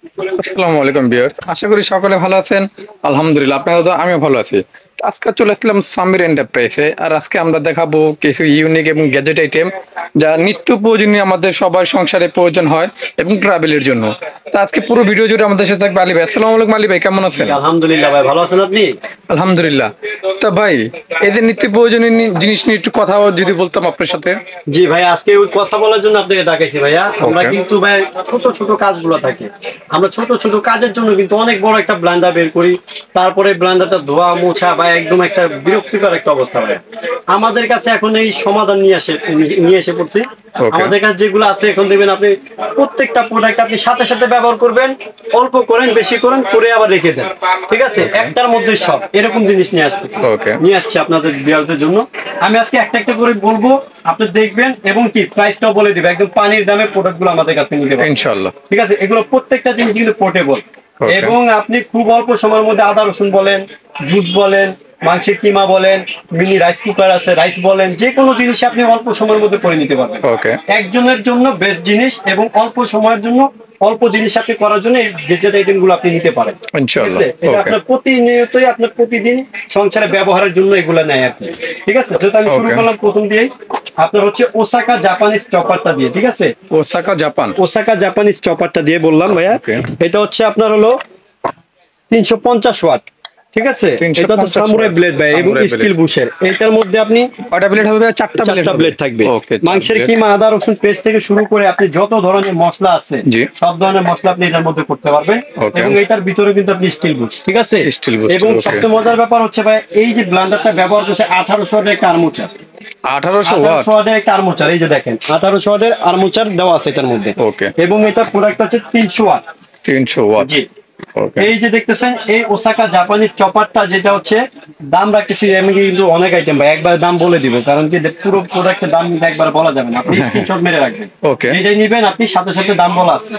আসসালামু আলাইকুম ভিউয়ার্স, আশা করি সকলে ভালো আছেন। আলহামদুলিল্লাহ, আপনারা তো আমিও ভালো আছি। আজকে চলে আসলাম সামির এন্টারপ্রাইজে, আর আজকে আমরা দেখাবো কিছু ইউনিক এবং গ্যাজেট আইটেম যা নিত্য প্রয়োজনীয় আমাদের সবার সংসারে প্রয়োজন হয় এবং ট্রাভেলের জন্য। তো আজকে পুরো ভিডিও জুড়ে আমাদের সাথে থাকবে আলী ভাই। আসসালামু আলাইকুম আলী ভাই, কেমন আছেন? আলহামদুলিল্লাহ ভাই, ভালো আছেন আপনি? আলহামদুলিল্লাহ। তো ভাই, এই যে নিত্য প্রয়োজনীয় জিনিস নিয়ে একটু কথা যদি বলতাম আপনার সাথে। জি ভাই, আজকে ওই কথা বলার জন্য আপনাকে ডাকাইছি ভাইয়া। আমরা ওকে। কিন্তু ভাই ছোট ছোট কাজগুলো থাকে, আমরা ছোট ছোট কাজের জন্য কিন্তু অনেক বড় একটা ব্লেন্ডার বের করি। তারপরে ব্লেন্ডারটা ধোয়া মোছা বা একদম একটা বিরক্তিকর একটা অবস্থা ভাইয়া। আমাদের কাছে এখন এই সমাধান নিয়ে এসে পড়ছি। ওকে। আমাদের কাছে যেগুলো আছে এখন দেখবেন, আপনি প্রত্যেকটা প্রোডাক্ট আপনি সাথে সাথে ব্যবহার করবেন, অল্প করেন বেশি করেন করে আবার রেখে দেন, ঠিক আছে? একটার মধ্যে সব এরকম জিনিস ওকে। নিয়ে আসছি আপনাদের বিয়ারদের জন্য। আমি আজকে একটা একটা করে বলবো, আপনি দেখবেন এবং কি প্রাইসটাও বলে দিবে, একদম পানির দামে প্রোডাক্টগুলো আমাদের কাছে নিতে পারবেন ইনশাআল্লাহ। ঠিক আছে? এগুলো প্রত্যেকটা জিনিস কিন্তু পোর্টেবল, ওকে। এবং আপনি খুব অল্প সময়ের মধ্যে আদা রসুন বলেন, জুস বলেন, মাংসের কিমা বলেন, মিনি রাইস কুকার আছে, রাইস বলেন, যে কোনো জিনিস আপনি অল্প সময়ের মধ্যে করে নিতে পারবেন। ওকে। একজনের জন্য বেস্ট জিনিস, এবং অল্প সময়ের জন্য অল্প জিনিস আপনি করার জন্য এই গেজেট আইটেম গুলো আপনি নিতে পারেন, ঠিক ইনশাআল্লাহ। আছে? এটা ওকে। আপনার প্রতিনিয়তই আপনার প্রতিদিন সংসারে ব্যবহারের জন্য এগুলো নেয় আর কি, ঠিক আছে? যেহেতু আমি শুরু ওকে। করলাম প্রথম দিয়ে, আপনার হচ্ছে ওসাকা জাপানিজ চপারটা দিয়ে, ঠিক আছে? Osaka Japan. ওসাকা জাপানিজ চপারটা দিয়ে বললাম ভাইয়া। ওকে। এটা হচ্ছে আপনার হলো 350 ওয়াট, ঠিক আছে? এটা হচ্ছে 350 সামুরাই ব্লেড ভাই, এবং সামুরাই স্টিল ব্লেড। বুশের। এটার মধ্যে আপনি কয়টা ব্লেড হবে ভাই? চারটা ব্লেড চারটা হবে। ব্লেড থাকবে। ওকে। মাংসের কিমা, আদা রসুন পেস্ট থেকে শুরু করে আপনি যত ধরনের মশলা আছে, জি। সব ধরনের মশলা আপনি এটার মধ্যে করতে পারবেন। ওকে। এবং এটার ভিতরে কিন্তু আপনি স্টিল বুশ, ঠিক আছে? স্টিল বুশ, এবং ওকে। সবচেয়ে মজার ব্যাপার হচ্ছে ভাই, এই যে ব্লেন্ডারটা ব্যবহার করছে 1800 ওয়াটের একটা আর্মোচার। 1800 ওয়াট। 1800 ওয়াটের একটা আর্মোচার, এই যে দেখেন 1800 ওয়াটের আর্মোচার দেওয়া আছে এটার মধ্যে। ওকে। এবং এটার প্রোডাক্ট হচ্ছে 300 ওয়াট। 300 ওয়াট। জি। ওকে। এই যে দেখতেছেন এই ওসাকা জাপানিজ চপারটা, যেটা হচ্ছে দাম রাখতেছি আমি কিন্তু অনেক আইটেম ভাই, একবার দাম বলে দিব, কারণ কি যে পুরো প্রোডাক্টের দাম কিন্তু একবার বলা যাবে না, আপনি স্ক্রিনশট মেরে রাখবেন। ওকে। যেটাই নিবেন আপনি সাথে সাথে দাম বলা আছে।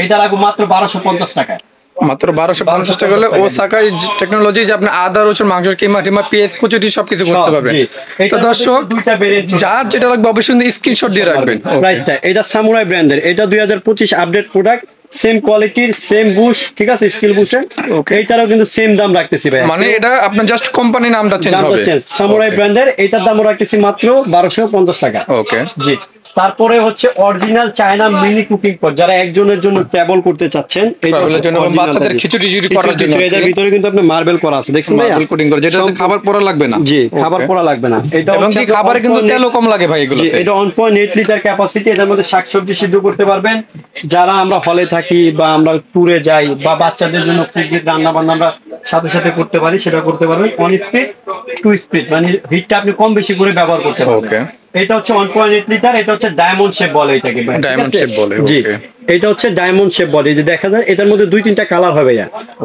এটা রাখবো মাত্র 1250 টাকায়। মাত্র 1250 টাকা হলে ওসাকাই টেকনোলজি, যে আপনি আদা রসুন মাংস কিমা টিমা পেঁয়াজ কুচুটি সবকিছু করতে সব, পারবেন। জি। তো এটার মধ্যে দর্শক, দুইটা ভেরিয়েন্ট যার যেটা লাগবে অবশ্যই স্ক্রিনশট দিয়ে রাখবেন। ওকে। প্রাইসটা, এটা সামুরাই ব্র্যান্ডের, এটা 2025 আপডেট প্রোডাক্ট, সেম কোয়ালিটির, সেম বুশ, ঠিক আছে? স্কিল বুশের। ওকে। এইটারও কিন্তু সেম দাম রাখতেছি ভাই, মানে এটা আপনার জাস্ট কোম্পানি নামটা চেঞ্জ দামটা হবে। চেঞ্জ। সামুরাই ওকে। ব্র্যান্ডের এটার দাম রাখতেছি মাত্র 1250 টাকা। ওকে। জি। তারপরে হচ্ছে অরিজিনাল চায়না মিনি কুকিং পট, যারা একজনের জন্য ট্রাভেল করতে চাচ্ছেন, এটা ট্রাভেলের জন্য এবং original বাচ্চাদের টা, জি। খিচুড়ি টিচুড়ি করার জন্য আর কি। এটার ভিতরে কিন্তু আপনি মার্বেল করা আছে, দেখছেন ভাই? মার্বেল কোটিং করে, যেটাতে খাবার পোড়া লাগবে না। জি, খাবার ওকে। পোড়া লাগবে না। এটা এবং হচ্ছে কি খাবারে কিন্তু তেলও কম লাগে ভাই জি, এগুলোতে। এটা 1.8 লিটার ক্যাপাসিটি। এটার মধ্যে শাকসবজি সিদ্ধ করতে পারবেন। যারা আমরা হলে থাকি বা আমরা ট্যুরে যাই, বা বাচ্চাদের জন্য রান্না বান্না আমরা সাথে সাথে করতে পারি, সেটা করতে পারবেন। 1 স্পিড 2 স্পিড, মানে হিটটা আপনি কম বেশি করে ব্যবহার করতে পারবেন। ওকে। এটা হচ্ছে 1.8 লিটার। এটা হচ্ছে ডায়মন্ড শেপ বলে এটাকে ভাই, ঠিক ডায়মন্ড আছে? শেপ বলে, জি। ওকে। এটা হচ্ছে ডায়মন্ড শেপ বডি, যে দেখা যায় এটার মধ্যে 2-3টা কালার হবে।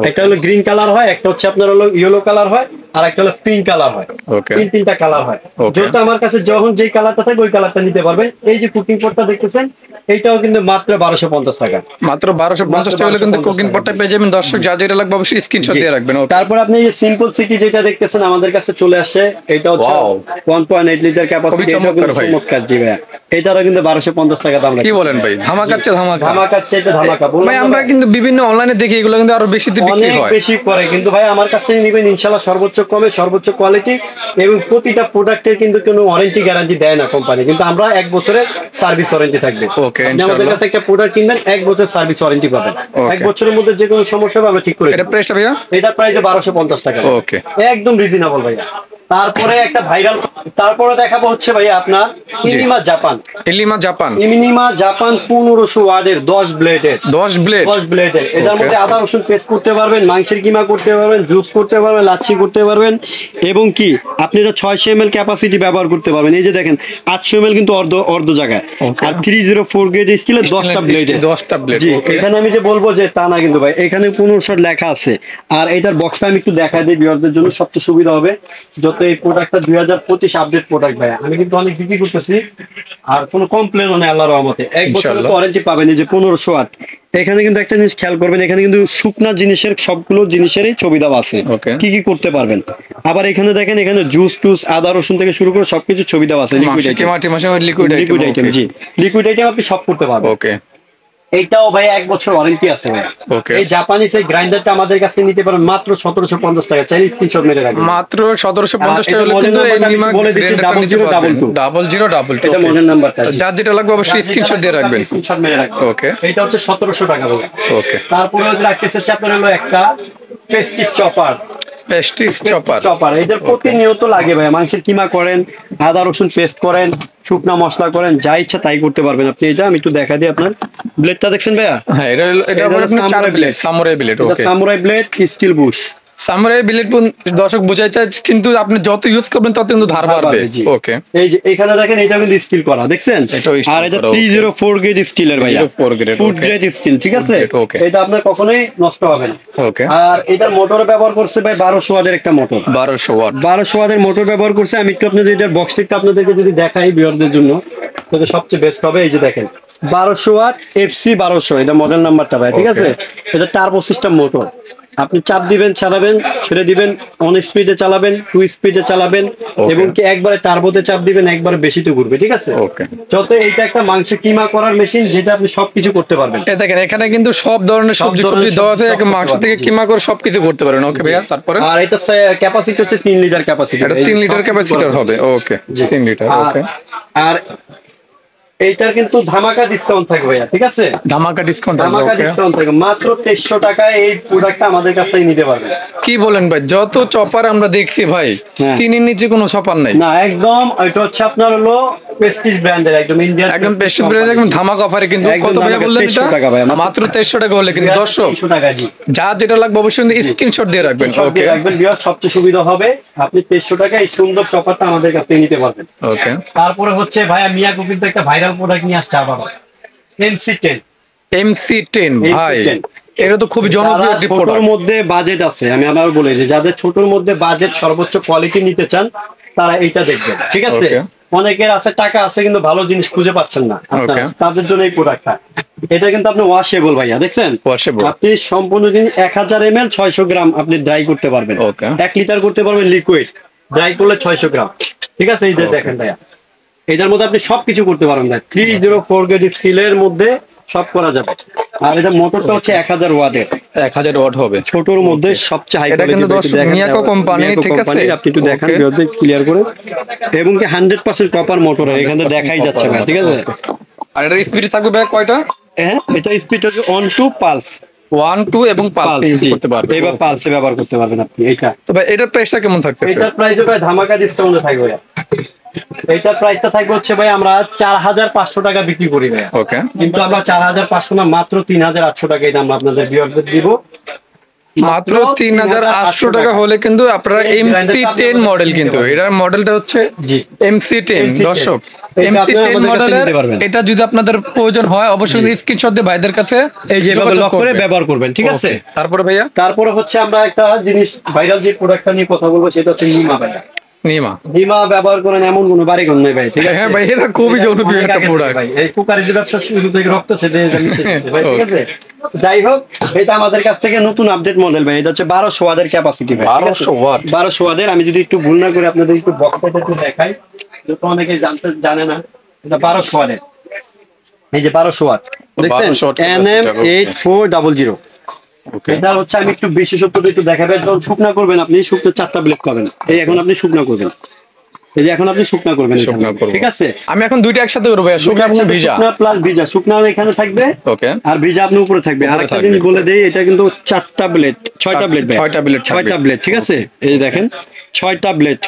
একটা হলো গ্রিন কালার হয়, একটা হচ্ছে আপনার হলো ইয়েলো কালার হয়, আর একটা হলো পিঙ্ক কালার হয়। ওকে। 3টা কালার হয়। ওকে। যেটা আমার কাছে যখন যেই কালারটা থাকে ওই কালারটা নিতে পারবেন। এই যে কুকিং পটটা দেখতেছেন, এইটাও কিন্তু মাত্র 1250 টাকা। মাত্র 1250 টাকা হলে কিন্তু কুকিং পটটা পেয়ে যাবেন। দর্শক, যা যেটা লাগবে অবশ্যই স্ক্রিনশট জি। দিয়ে রাখবেন। ওকে। তারপর আপনি এই সিম্পল সিটি যেটা দেখতেছেন আমাদের কাছে চলে আসছে, এটা হচ্ছে Wow! 1.8 litre capacity. খুবই এটা চমৎকার ভাই। চমৎকার, জি ভাই। এটারও কিন্তু 1250 টাকা দাম কি রাখছে। বলেন ভাই? ধামাকাচ্ছে ধামাকা। ধামাকা চাইতে ধামাকা বললাম ভাই না আমরা ভাই? কিন্তু বিভিন্ন অনলাইনে দেখি এগুলো কিন্তু আরো বেশিতে বিক্রি অনেক হয়। বেশি করে, কিন্তু ভাই আমার কাছ থেকে নিবেন ইনশাআল্লাহ সর্বোচ্চ কমে, সর্বোচ্চ কোয়ালিটি, এবং প্রতিটা প্রোডাক্টের কিন্তু কোনো ওয়ারেন্টি গ্যারান্টি দেয় না কোম্পানি, কিন্তু আমরা 1 বছরের সার্ভিস ওয়ারেন্টি থাকবে। ওকে, আপনি আমাদের ইনশাআল্লাহ। কাছে একটা প্রোডাক্ট কিনবেন, 1 বছর সার্ভিস ওয়ারেন্টি পাবেন। ওকে। 1 বছরের মধ্যে যে কোনো সমস্যা হবে আমরা ঠিক করে এটা দেব। প্রাইসটা ভাইয়া? এটা প্রাইসে 1250 টাকা। ওকে। একদম রিজনেবল ভাইয়া। তারপরে একটা ভাইরাল, তারপরে দেখাবো হচ্ছে ভাইয়া আপনার জি। ইনিমা জাপান। ইলিমা জাপান। ইনিমা জাপান 1500 ওয়াটের 10 ব্লেডের। 10 ব্লেড। 10 ব্লেডের। এটার ওকে। মধ্যে আদা রসুন পেস্ট করতে পারবেন, মাংসের কিমা করতে পারবেন, জুস করতে পারবেন, লাচ্ছি করতে পারবেন, এবং কি আপনি এটা 600 ml ক্যাপাসিটি ব্যবহার করতে পারবেন। এই যে দেখেন 800 ml কিন্তু অর্ধ জায়গায়। ওকে। আর 304 গ্রেড স্টিলের 10টা ব্লেডের। 10টা ব্লেড। জি। ওকে। এখানে আমি যে বলবো যে তা না কিন্তু ভাই, এখানে 1500 লেখা আছে। আর এটার বক্সটা আমি একটু দেখাই দিই ভিউয়ারদের জন্য, সবচেয়ে সুবিধা হবে। যত এই প্রোডাক্টটা 2025 আপডেট প্রোডাক্ট ভাই, আমি কিন্তু অনেক বিক্রি করতেছি, আর কোনো কমপ্লেনও নেই আল্লাহর রহমতে। 1 বছরের ইনশাআল্লাহ। ওয়ারেন্টি পাবেন। এই যে 1500 ওয়াট। এখানে কিন্তু একটা জিনিস খেয়াল করবেন, এখানে কিন্তু শুকনা জিনিসের সবগুলো জিনিসেরই ছবি দেওয়া আছে, ওকে। কি কি করতে পারবেন। আবার এখানে দেখেন, এখানে জুস টুস আদা রসুন থেকে শুরু করে সবকিছু ছবি দেওয়া আছে। লিকুইড মাংস আইটেম, কিমা টিমা লিকুইড লিকুইড আইটেম। আইটেম, জি। লিকুইড আইটেম আপনি সব করতে পারবেন। ওকে। এইটাও ভাই 1 বছর ওয়ারেন্টি আছে ভাই। ওকে। এই জাপানিজ এই গ্রাইন্ডারটা আমাদের কাছ থেকে নিতে পারেন মাত্র 1750 টাকা, চাইলে স্ক্রিনশট মেরে রাখবেন। মাত্র 1750 টাকা এটা হলে মডেল কিন্তু এই নাম্বারটা আমি নিমা বলে দিচ্ছি, গ্রাইন্ডারটা নিতে পারবেন 0022 0022। এটা মডেল নাম্বারটা। যার যেটা লাগবে অবশ্যই স্ক্রিনশট দিয়ে রাখবেন। স্ক্রিনশট মেরে রাখবেন। ওকে। এটা হচ্ছে 1700 টাকা ভাই। ওকে। তারপরে হচ্ছে রাখতেছে আপনার হলো একটা পেস্টিস চপার। পেস্টিস চপার। চপার এটা প্রতিনিয়ত লাগে ভাই, মাংসের কিমা করেন, আদা রসুন পেস্ট করেন, শুকনা মশলা করেন, যা ইচ্ছা তাই করতে পারবেন আপনি। এটা আমি একটু দেখা দিই আপনার, ব্লেডটা দেখছেন ভাইয়া? হ্যাঁ, এটা আবার আপনি 4 ব্লেড, সামুরাই ব্লেড। এটা okay. Samurai blade steel bush. Samurai blade দর্শক বুঝাই চাই, কিন্তু আপনি যত ইউজ করবেন তত কিন্তু ধার বাড়বে। ওকে। এই যে এখানে দেখেন এটা কিন্তু স্টিল করা, দেখছেন? এটাও steel আর এটা করা, 304 গ্রেড স্টিলের ভাইয়া, 304 grade, food okay. Grade still, ঠিক আছে? ওকে। এটা আপনার কখনোই নষ্ট হবে না। ওকে। আর এটার মোটর ব্যবহার করছে ভাই 1200 ওয়াটের একটা মোটর। 1200 ওয়াট। 1200 ওয়াটের মোটর ব্যবহার করছে। আমি একটু আপনাদের এটার বক্স টিপটা আপনাদেরকে যদি দেখাই ভিউয়ারদের জন্য, তাহলে সবচেয়ে বেস্ট হবে। এই যে দেখেন 1200 ওয়াট FC 1200, এটা মডেল নাম্বারটা ভাই, ঠিক আছে? এটা টার্বো সিস্টেম মোটর। আপনি চাপ দিবেন, চালাবেন, ছেড়ে দিবেন, অন স্পিডে চালাবেন, 2 স্পিডে চালাবেন, এবং কি একবারে টার্বোতে চাপ দিবেন, একবারে বেশিতে ঘুরবে, ঠিক আছে? ওকে। যত এইটা একটা মাংস কিমা করার মেশিন, যেটা আপনি সবকিছু করতে পারবেন। এই দেখেন এখানে কিন্তু সব ধরনের সবজি দেওয়া আছে, মাংস থেকে কিমা করে সবকিছু করতে পারবেন। ওকে ভাইয়া, তারপরে? আর এটা ক্যাপাসিটি হচ্ছে 3 লিটার ক্যাপাসিটি। এটা 3 লিটার ক্যাপাসিটর হবে। ওকে, 3 লিটার। ওকে। আর এইটার কিন্তু ধামাকা ডিসকাউন্ট থাকবে ভাইয়া, ঠিক আছে? ধামাকা ডিসকাউন্ট থাকবে। ধামাকা ওকে। ডিসকাউন্ট থাকবে, মাত্র 2300 টাকায় এই প্রোডাক্টটা আমাদের কাছ থেকে নিতে পারবেন। কি বলেন ভাই, যত চপার আমরা দেখছি ভাই, হ্যাঁ। 3 এর নিচে কোনো চপার নাই। না, একদম এটা হচ্ছে আপনার হলো প্রেস্টিজ ব্র্যান্ডের, একদম ইন্ডিয়ান একদম পেস্টিস ব্র্যান্ড, একদম ধামাকা অফারে কিন্তু। একদম কত ভাইয়া ধামাকা, বললেন 2300 এটা? টাকা ভাইয়া, মাত্র 2300 টাকা হলে কিন্তু দর্শক 2300 টাকা জি। যা যেটা লাগবে অবশ্যই স্ক্রিনশট দিয়ে রাখবেন। সব ওকে। দিয়ে রাখবেন ভিউয়ার, সবচেয়ে সুবিধা হবে। আপনি 2300 টাকায় এই সুন্দর চপারটা আমাদের কাছ থেকে নিতে পারবেন। ওকে। তারপরে হচ্ছে ভাইয়া মিয়াকো কিন্তু একটা ভাইরাল প্রোডাক্ট নিয়ে আসছে আবার, MC10। MC10 ভাই, MC10 এটা তো খুবই জনপ্রিয় যারা একটি ছোটর প্রোডাক্ট। মধ্যে বাজেট আছে, আমি আবার বলে দিই, যাদের ছোটর মধ্যে বাজেট সর্বোচ্চ কোয়ালিটি নিতে চান, তারা এইটা দেখবেন, ঠিক আছে? Okay. অনেকের আছে টাকা আছে কিন্তু ভালো জিনিস খুঁজে পাচ্ছেন না আপনারা, Okay. তাদের জন্য এই প্রোডাক্টটা। এটা কিন্তু আপনি ওয়াশেবল ভাইয়া, দেখছেন? Washable। আপনি সম্পূর্ণ দিন 1000 ml 600 গ্রাম আপনি ড্রাই করতে পারবেন। Okay. 1 লিটার করতে পারবেন লিকুইড, ড্রাই করলে 600 গ্রাম, ঠিক আছে? এই যে Okay. দেখেন ভাইয়া, এটার মধ্যে আপনি সবকিছু করতে পারবেন ভাই। 304 গ্রেড স্টিলের মধ্যে সব করা যাবে। আর এটা মোটরটা হচ্ছে 1000 ওয়াটের, 1000 ওয়াট হবে। ছোটর মধ্যে সবচেয়ে হাই এটা কিন্তু দর্শক মিয়াকো কোম্পানি, ঠিক আছে? আপনি একটু দেখান Okay. ভিউয়ারদের ক্লিয়ার করে, এবং কি 100% কপার মোটর, এখানে দেখাই যাচ্ছে ভাই, ঠিক আছে? আর এটার স্পিড থাকবে ভাই কয়টা? হ্যাঁ, এটা স্পিড হচ্ছে অন টু পালস, 1 2 এবং পালস ইউজ করতে পারবে। এবার পালসে ব্যবহার করতে পারবেন আপনি। এইটা তো ভাই এটার প্রাইসটা কেমন থাকতেছে? এটার প্রাইস ভাই ধামাকা ডিসকাউন্টে থাকবে ভাই। এটার প্রাইসটা থাকবে হচ্ছে ভাই, আমরা 4500 টাকা বিক্রি করি ভাই, ওকে। কিন্তু আমরা 4500 না, মাত্র 3800 টাকা এটা আমরা আপনাদের ভিউয়ারদের দিব। মাত্র 3800 টাকা হলে কিন্তু আপনারা MC10 মডেল, কিন্তু এটার মডেলটা হচ্ছে জি MC10 দর্শক। এটা আপনারা MC10 আমাদের কাছে মডেলের নিতে পারবেন। এটা যদি আপনাদের প্রয়োজন হয় অবশ্যই স্ক্রিনশট দিয়ে ভাইদের কাছে এই যে যোগাযোগ লক করে করবেন। ব্যবহার করবেন, ঠিক আছে? Okay, তারপরে ভাইয়া? তারপরে হচ্ছে আমরা একটা জিনিস ভাইরাল যে প্রোডাক্টটা নিয়ে কথা বলবো, সেটা হচ্ছে নিমা ভাইয়া। নিমা। নিমা ব্যবহার করেন এমন কোনো বাড়িঘর নেই ভাই, ঠিক আছে? হ্যাঁ ভাই, এটা খুবই জনপ্রিয় একটা প্রোডাক্ট ভাই, এই কুকারের যে ব্যবসা শুরু থেকে রক্ত সেটা ভাই, ঠিক আছে? যাই হোক, এটা আমাদের কাছ থেকে নতুন আপডেট মডেল ভাই। এটা হচ্ছে 1200 ওয়াটের ক্যাপাসিটি ভাই, ঠিক আছে? 1200 ওয়াট। 1200 ওয়াটের। আমি যদি একটু ভুল না করে আপনাদের একটু বক্সটা একটু দেখাই, যেহেতু অনেকে জানে না, এটা 1200 ওয়াটের। এই যে 1200 ওয়াট, দেখছেন? 1200 ওয়াট capacitor, NM8400। ওকে। এটা হচ্ছে, আমি একটু বিশেষত্বটা একটু দেখাবেন। যখন শুকনা করবেন আপনি, শুকনো 4টা ব্লেড পাবেন। এই এখন আপনি শুকনা করবেন, এই যে এখন আপনি শুকনা করবেন এখানে, শুকনা করব। ঠিক আছে? আমি এখন দুইটা একসাথে করব ভাইয়া, শুকনা এবং ভিজা। শুকনা প্লাস ভিজা, শুকনা এখানে থাকবে ওকে। আর ভিজা আপনি উপরে থাকবে। আর একটা জিনিস বলে দেই, এটা কিন্তু 4টা ব্লেড, 6টা ব্লেড ভাই, 6টা ব্লেড থাকবে। 6টা ব্লেড, ঠিক আছে? এই যে দেখেন 6টা ব্লেড,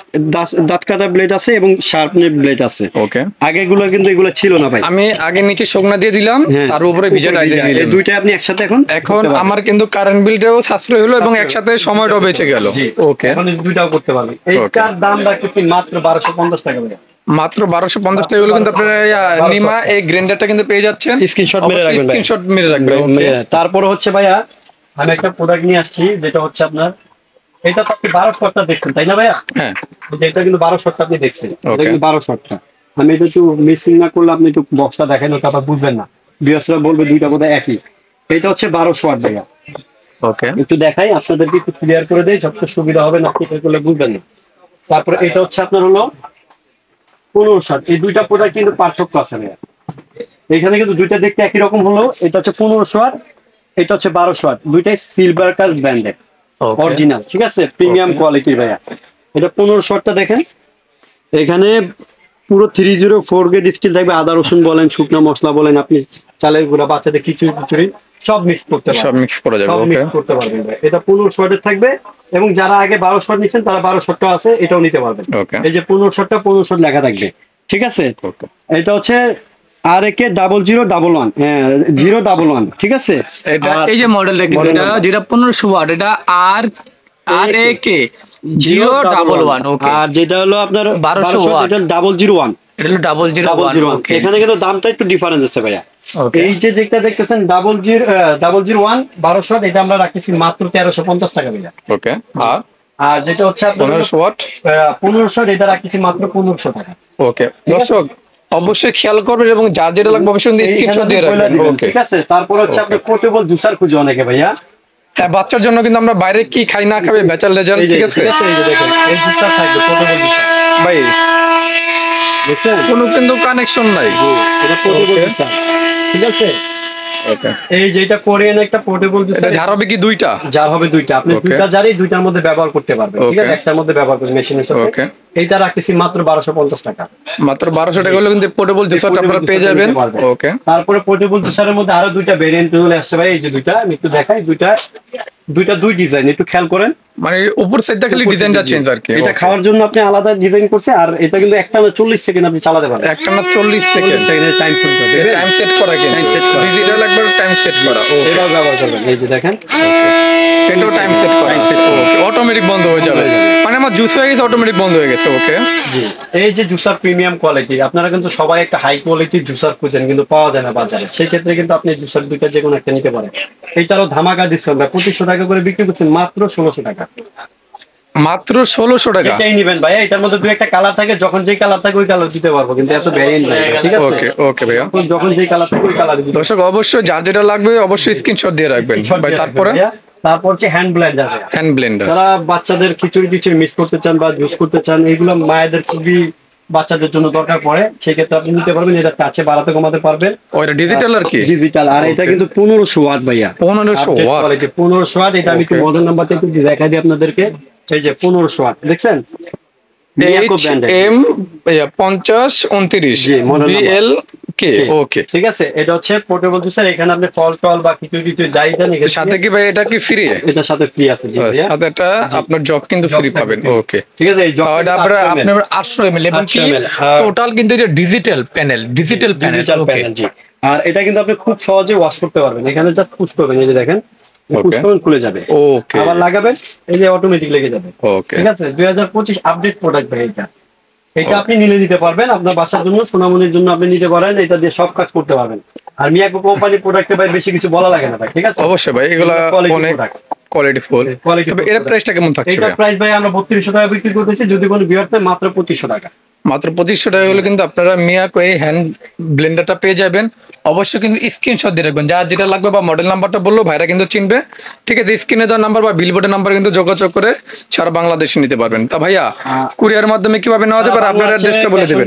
দাঁত কাটা ব্লেড আছে এবং শার্পনের ব্লেড আছে। ওকে। আগেগুলো কিন্তু এগুলো ছিল না ভাই। আমি আগে নিচে শুকনা দিয়ে দিলাম, হ্যাঁ, আর উপরে ভিজাটা দিয়ে এই দিলাম। দুইটা আপনি একসাথে এখন এখন করতে পারবেন। আমার কিন্তু কারেন্ট বিলটাও সাশ্রয় হলো এবং একসাথে সময়টাও বেঁচে গেল। জি, ওকে। এখন এই দুইটাও করতে পারবেন। এইটার দাম রাখতেছি মাত্র 1250 টাকা ভাই। মাত্র 1250 টাকা হলে কিন্তু আপনারা নিমা এই গ্রাইন্ডারটা কিন্তু পেয়ে যাচ্ছেন। স্ক্রিনশট মেরে রাখবেন ভাই। স্ক্রিনশট মেরে রাখবেন। তারপর হচ্ছে ভাইয়া, আমি একটা প্রোডাক্ট নিয়ে আসছি, যেটা হচ্ছে আপনার, এটা তো আপনি 12 শটটা দেখছেন তাই না ভাইয়া? হ্যাঁ। এটা কিন্তু 12 শটটা আপনি দেখছেন, এটা Okay. কিন্তু 12 শটটা। আমি এটা একটু মিসিং না করলে আপনি একটু বক্সটা দেখেন, ওটা আবার বুঝবেন না, বিয়াসরা বলবে দুইটা বোধহয় একই। এটা হচ্ছে 12 ওয়াট ভাইয়া, ওকে। একটু দেখাই আপনাদেরকে, একটু ক্লিয়ার করে দেই, সবচেয়ে সুবিধা হবে না, ঠিক করলে বুঝবেন না। তারপরে এটা হচ্ছে আপনার হলো 15 ওয়াট। এই দুইটা প্রোডাক্ট কিন্তু পার্থক্য আছে ভাইয়া। এখানে কিন্তু দুইটা দেখতে একই রকম হলো, এটা হচ্ছে 1500 ওয়াট, এটা হচ্ছে 1200 ওয়াট, দুইটাই সিলভার কাজ ব্র্যান্ডেড অরিজিনাল, ঠিক আছে, প্রিমিয়াম কোয়ালিটির ভাইয়া। এটা 1500 ওয়াটটা দেখেন, এখানে পুরো 304 গ্রেড স্টিল থাকবে, আদা রসুন বলেন, শুকনো মশলা বলেন, আপনি চালের গুঁড়া, বাচ্চাদের খিচুড়ি সব মিক্স করতে পারবেন, সব মিক্স করা যাবে। সব ওকে মিক্স করতে পারবেন ভাই। এটা 1500 ওয়াটের থাকবে, এবং যারা আগে 1200 ওয়াট নিচ্ছেন তারা 1200 ওয়াটটা আছে, এটাও নিতে পারবেন। ওকে এই যে 1500 ওয়াটটা 1500 ওয়াট লেখা থাকবে, ঠিক আছে। ওকে এটা হচ্ছে RK 0011, হ্যাঁ 011, ঠিক আছে। এটা আর এই যে মডেলটা কিন্তু model এটা number। যেটা 1500 ওয়াট, এটা RAK 011। ওকে, আর যেটা হলো আপনার 1200 1200 ওয়াট। এটা 001। এটা হলো 001। ওকে, এখানে কিন্তু দামটা একটু ডিফারেন্স আছে ভাইয়া। ওকে। এই যে যেটা দেখতেছেন 001 1200 ওয়াট, এটা আমরা রাখতেছি মাত্র 1350 টাকা ভাইয়া। ওকে আর আর যেটা হচ্ছে আপনার 1500 ওয়াট 1500 ওয়াট, এটা রাখতেছি মাত্র 1500 টাকা। ওকে দর্শক অবশ্যই খেয়াল করবেন এবং যার যেটা লাগবে অবশ্যই স্ক্রিনশট দিয়ে রাখবেন। ওকে ঠিক আছে। তারপর হচ্ছে Okay. আপনি পোর্টেবল জুসার খুঁজে অনেকে ভাইয়া। হ্যাঁ, বাচ্চার জন্য কিন্তু আমরা বাইরে কি খাই না খাবে বেচার রেজাল্ট, এই যে ঠিক আছে এই যে দেখেন এই জুসার থাকবে, পোর্টেবল জুসার, ভাই, দেখছেন? কোনো কিন্তু কানেকশন নাই। এটা পোর্টেবল Okay. জুসার, ঠিক আছে। ওকে এই যে এটা কোরিয়ান একটা পোর্টেবল এটা জুসার, ঝাড় হবে কি দুইটা? যার হবে দুইটা, আপনি Okay. দুইটা জারই দুইটার মধ্যে ব্যবহার করতে পারবেন, ঠিক আছে, Okay. একটার মধ্যে ব্যবহার করবেন মেশিনের সাথে। Okay. এইটা রাখতেছি মাত্র 1250 টাকা। মাত্র 1200 টাকা হলে কিন্তু পোর্টেবল জুসারটা আপনারা পেয়ে যাবেন। ওকে তারপরে পোর্টেবল জুসারের মধ্যে আরো দুইটা ভেরিয়েন্ট চলে আসছে ভাই, এই যে দুইটা আমি একটু দেখাই, দুই ডিজাইন, একটু খেয়াল করেন। মানে উপর সাইডটা খালি ডিজাইনটা চেঞ্জ আর কি। এটা Okay. খাওয়ার জন্য আপনি আলাদা ডিজাইন করছে, আর এটা কিন্তু একটানা 40 সেকেন্ড আপনি চালাতে পারবেন। একটা না 40 সেকেন্ড টাইম টাইম সেট করা কিন্তু Time set করা। ডিজিটাল একবার টাইম সেট করা। ওকে এটাও ব্যবহার করবেন, এই যে দেখেন এটাও টাইম সেট করা। ওকে অটোমেটিক বন্ধ হয়ে যাবে, মানে আমার জুস হয়ে গেছে অটোমেটিক বন্ধ হয়ে গেছে। ওকে জি। এই যে জুসার প্রিমিয়াম কোয়ালিটি, আপনারা কিন্তু সবাই একটা হাই কোয়ালিটির জুসার খুঁজেন, কিন্তু পাওয়া যায় না বাজারে, সেই ক্ষেত্রে কিন্তু আপনি জুসার দুইটা যে কোনো একটা নিতে পারেন। এইটারও ধামাকা ডিসকাউন্ট, 2500 টাকা করে বিক্রি করছেন মাত্র 1600 টাকা। মাত্র 1600 টাকা। এটাই নিবেন ভাই, এটার মধ্যে দুই একটা কালার থাকে, যখন যেই কালার থাকে ওই কালার দিতে পারবো, কিন্তু এত ভ্যারিয়েন্ট নাই, ঠিক আছে। ওকে ওকে ভাইয়া, যখন যেই কালার থাকে ওই কালার দিতে দর্শক অবশ্যই যার যেটা লাগবে অবশ্যই স্ক্রিনশট দিয়ে রাখবেন Screenshot ভাই। দিয়ে তারপরে রাখবেন ভাইয়া। তারপর হচ্ছে হ্যান্ড ব্লেন্ডার, হ্যান্ড ব্লেন্ডার। যারা বাচ্চাদের খিচুড়ি মিক্স করতে চান বা জুস করতে চান, এইগুলো মায়েদের খুবই বাচ্চাদের জন্য দরকার পড়ে, সেই ক্ষেত্রে আপনি নিতে পারবেন। এটা টাচে বাড়াতে কমাতে পারবেন, ওইটা ডিজিটাল আর কি। ডিজিটাল। আর এটা Okay. কিন্তু 1500 ওয়াট ভাইয়া, 1500 ওয়াট। 1500 ওয়াট। এটা আমি একটু Okay. মডেল নাম্বারটা একটু দেখাই দিই আপনাদেরকে। এই যে 1500 ওয়াট দেখছেন, মিয়াকো ব্র্যান্ডের, HM 5029 জি, model number। BL কে। ওকে ঠিক আছে। এটা হচ্ছে পোর্টেবল জুসার, এখানে আপনি ফল টল বা খিচুড়ি যাই দেন এখানে সাথে কি ভাই এটা কি ফ্রি? এটার সাথে ফ্রি আছে, জি ভাইয়া। সাথে একটা আপনার জগ কিন্তু ফ্রি পাবেন। ওকে ঠিক আছে। এই তাহলে আপনারা আপনার 800 ml এবং 800 কি ml, আর- টোটাল কিন্তু এটা ডিজিটাল প্যানেল। ডিজিটাল প্যানেল, জি। আর এটা কিন্তু আপনি খুব সহজে ওয়াশ করতে পারবেন, এখানে জাস্ট পুশ করবেন, এই যে দেখেন পুশ Okay. করবেন খুলে যাবে। ওকে আবার লাগাবেন, এই যে অটোমেটিক লেগে যাবে। ওকে ঠিক আছে। 2025 আপডেট প্রোডাক্ট ভাই এটা। এটা আপনি নিলে নিতে পারবেন, আপনার বাসার জন্য, সোনামণির জন্য আপনি নিতে পারেন, এটা দিয়ে সব কাজ করতে পারবেন। আর মিয়াকো কোম্পানি প্রোডাক্টে ভাই বেশি কিছু বলা লাগে না ভাই, ঠিক আছে। অবশ্যই ভাই এগুলা Quality অনেক product। Quality full. Quality তবে full এর product। প্রাইসটা কেমন থাকছে এটার ভাই? প্রাইস ভাই আমরা 3200 টাকা বিক্রি করতেছি, যদি কোনো বিয়ার পায় মাত্র 2500 টাকা। মাত্র 2500 টাকা হলে কিন্তু আপনারা মিয়াকো এই হ্যান্ড ব্লেন্ডারটা পেয়ে যাবেন। অবশ্যই কিন্তু স্ক্রিনশট দিয়ে রাখবেন, যার যেটা লাগবে বা মডেল নাম্বারটা বললো ভাইরা কিন্তু চিনবে, ঠিক আছে। স্ক্রিনে দেওয়া নাম্বার বা বিলবোর্ডের নাম্বার কিন্তু যোগাযোগ করে সারা বাংলাদেশে নিতে পারবেন। তা ভাইয়া কুরিয়ার মাধ্যমে কিভাবে নেওয়া যাবে আর আপনার অ্যাড্রেসটা বলে দেবেন।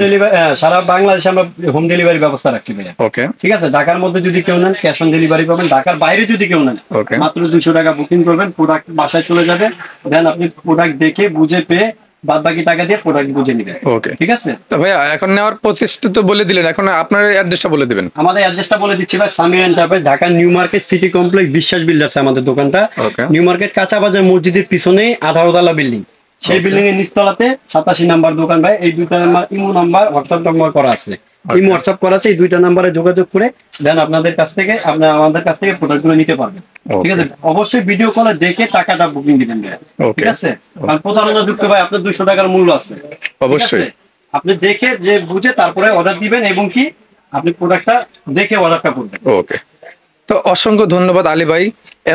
সারা বাংলাদেশে আমরা হোম ডেলিভারি ব্যবস্থা রাখছি ভাইয়া। ওকে ঠিক আছে। ঢাকার মধ্যে যদি কেউ নেন ক্যাশ অন ডেলিভারি পাবেন, ঢাকার বাইরে যদি কেউ নেন Okay. মাত্র 200 টাকা বুকিং করবেন, প্রোডাক্ট বাসায় চলে যাবে, দেন আপনি প্রোডাক্ট দেখে বুঝে পেয়ে বাদ বাকি টাকা দিয়ে প্রোডাক্ট বুঝে নেবেন। ওকে ঠিক আছে। তা ভাইয়া এখন নেওয়ার প্রসেসটা তো বলে দিলেন, এখন আপনার অ্যাড্রেসটা বলে দিবেন। আমাদের অ্যাড্রেসটা বলে দিচ্ছি ভাই, Samir enterprise, Dhaka new market city complex, বিশ্বাস বিল্ডার্স আমাদের দোকানটা। Okay. নিউ মার্কেট কাঁচা বাজার মসজিদের পিছনে 18 তলা বিল্ডিং, সেই Okay. বিল্ডিং এর নিচতলাতে 87 নাম্বার দোকান ভাই। এই দুইটা number imo number, WhatsApp number করা আছে, Okay. ইমো হোয়াটসঅ্যাপ করা আছে, এই দুইটা নাম্বারে যোগাযোগ করে দেন আপনাদের কাছ থেকে আমাদের কাছ থেকে প্রোডাক্টগুলো নিতে পারবেন। Okay. ঠিক আছে। অবশ্যই ভিডিও কলে দেখে টাকাটা বুকিং দিবেন ভাই। Okay. ঠিক আছে। কারণ প্রতারণা যুক্ত ভাই আপনার 200 টাকার মূল্য আছে। ঠিক অবশ্যই। আছে? আপনি দেখে যে বুঝে তারপরে অর্ডার দিবেন, এবং কি আপনি প্রোডাক্টটা দেখে অর্ডারটা করবেন। ওকে তো অসংখ্য ধন্যবাদ আলী ভাই,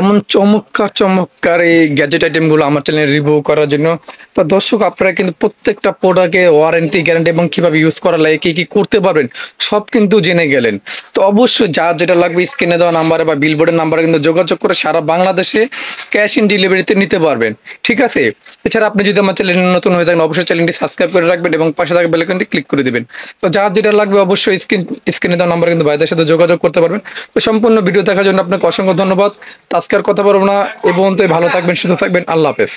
এমন চমৎকার চমৎকার এই গ্যাজেট আইটেম গুলো আমার চ্যানেলে রিভিউ করার জন্য। তো দর্শক, আপনারা কিন্তু প্রত্যেকটা প্রোডাক্টে ওয়ারেন্টি গ্যারান্টি এবং কিভাবে ইউজ করা লাগে, কি কি করতে পারবেন, সব কিন্তু জেনে গেলেন। তো অবশ্যই যার যেটা লাগবে স্ক্রিনে দেওয়া নাম্বারে বা বিলবোর্ডের নাম্বারে কিন্তু যোগাযোগ করে সারা বাংলাদেশে ক্যাশ ইন ডেলিভারিতে নিতে পারবেন। ঠিক আছে, এছাড়া আপনি যদি আমার চ্যানেল নতুন হয়ে থাকেন অবশ্যই চ্যানেলটি সাবস্ক্রাইব করে রাখবেন এবং পাশে থাকা বেল আইকনটি ক্লিক করে দিবেন। তো যার যেটা লাগবে অবশ্যই স্ক্রিনে দেওয়া নাম্বারে কিন্তু ভাইদের সাথে যোগাযোগ করতে পারবেন। তো সম্পূর্ণ ভিডিও দেখার জন্য আপনাকে অসংখ্য ধন্যবাদ। তো আজকে আর কথা বলবো না, এবং ভালো থাকবেন, সুস্থ থাকবেন, আল্লাহ হাফেজ।